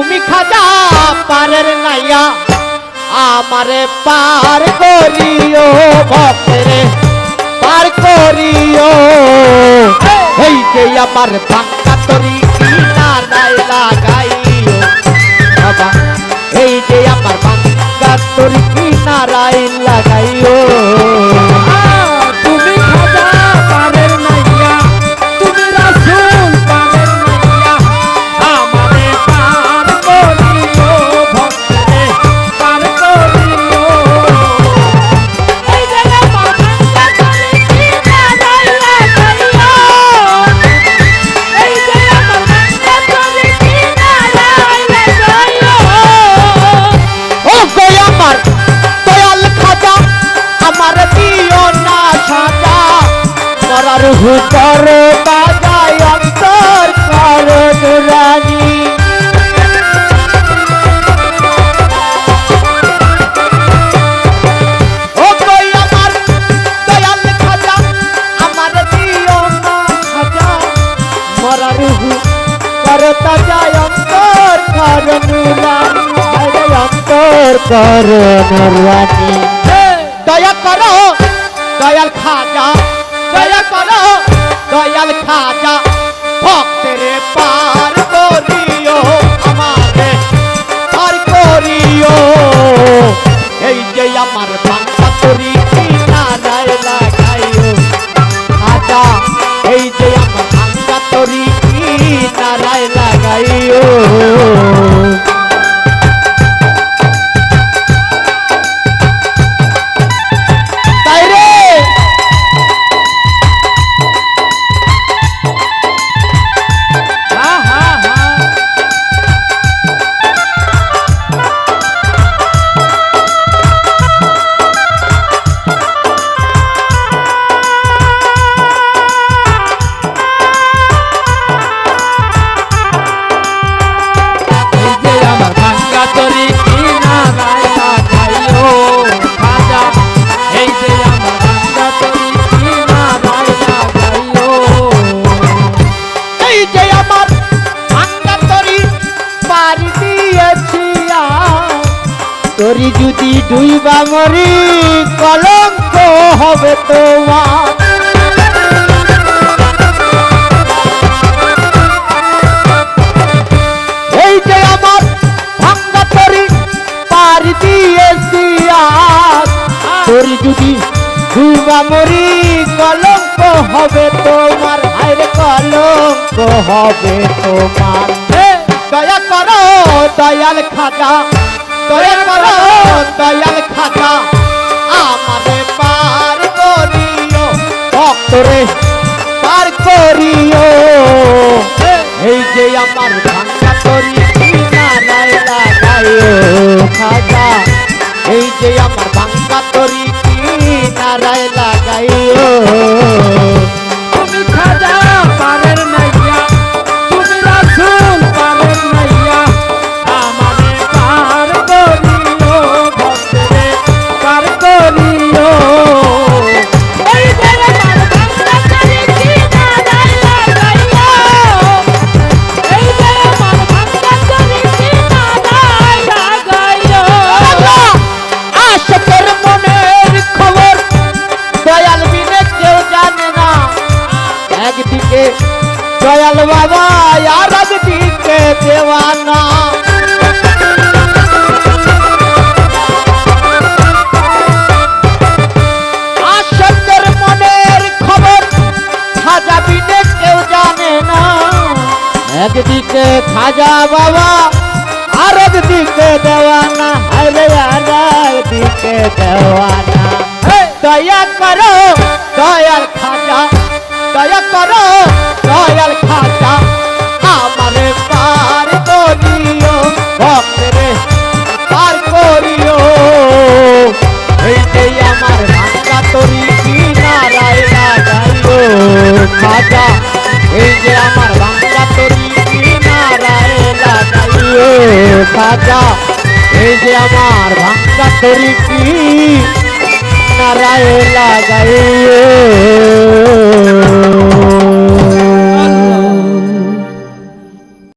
তুমি খাজা পারের নাইয়া আমারে পার করিও ভক্তরে পার করিও এই যে আমার ভাঙ্গা তরি কিনারায় লাগাইও বাবা এই যে আমার ভাঙ্গা তরি কিনারায় লাগাইও তুমি খাজা পারের নাইয়া তুমি রাসূল পারের নাইয়া আমারে পার করিও ভক্তরে পার করিও এই যে আমার ভাঙ্গা তরি কিনারায় লাগাইও এই যে আমার ভাঙ্গা তরি কিনারায় লাগাইও ও গো আমার দয়াল খাজা আমার দিও না সাজা মরার হুকর বাজায় অন্তর কর নুরানি ও গো আমার দয়াল খাজা আমার দিও না সাজা মরার হুকর বাজায় অন্তর কর নুরানি অন্তর কর নুরানি দয়া করো দয়াল খাজা দয়া করো দয়াল খাজা ভক্তরে পার করিও আমারে পার করিও এই যে আমার ভাঙ্গা তরি কিনারায় লাগাইও খাজা এই যে আমার ভাঙ্গা তরি কিনারায় লাগাইও তরি যদি ডুইবা মরি কলঙ্ক হবে তোমার এই যে আমার ভাঙ্গা তরি পার দিয়েছি তরি যদি ডুইবা মরি কলঙ্ক হবে তোমার হায়রে কলঙ্ক হবে তোমার দয়া করো দয়াল খাজা দয়া করো দয়াল খাজা আমারে পার করিও ভক্তরে পার করিও এই যে আমার ভাঙ্গা তরি কিনারায় লাগাইও খাজা এই যে আমার ভাঙ্গা তরি কিনারায় লাগাইও তুমি খাজা পারের নাইয়া তুমি রাসূল পারের নাইয়া আমারে পার করিও ভক্তরে পার করিও এই যে আমার ভাঙ্গা তরি কিনারায় লাগাইও এই যে আমার ভাঙ্গা তরি কিনারায় লাগাইও আশকের মনের খবর দয়াল বিনে কেউ জানে না একদিকে দয়াল বাবা আর একদিকে দেওয়ানা আশকের মনের খবর খাজা বিনে কেউ জানে না একদিকে খাজা বাবা আর একদিকে দেওয়ানা আরে আর একদিকে দেওয়ানা দয়া করো দয়াল খাজা দয়া করো দয়াল খাজা আমারে পার করিও ভক্তরে পার করিও এই যে আমার ভাঙ্গা তরি কিনারায় লাগাইও খাজা এই যে আমার ভাঙ্গা তরি কিনারায় লাগাইও খাজা এই যে আমার ভাঙ্গা তরি কিনারায় লাগাইও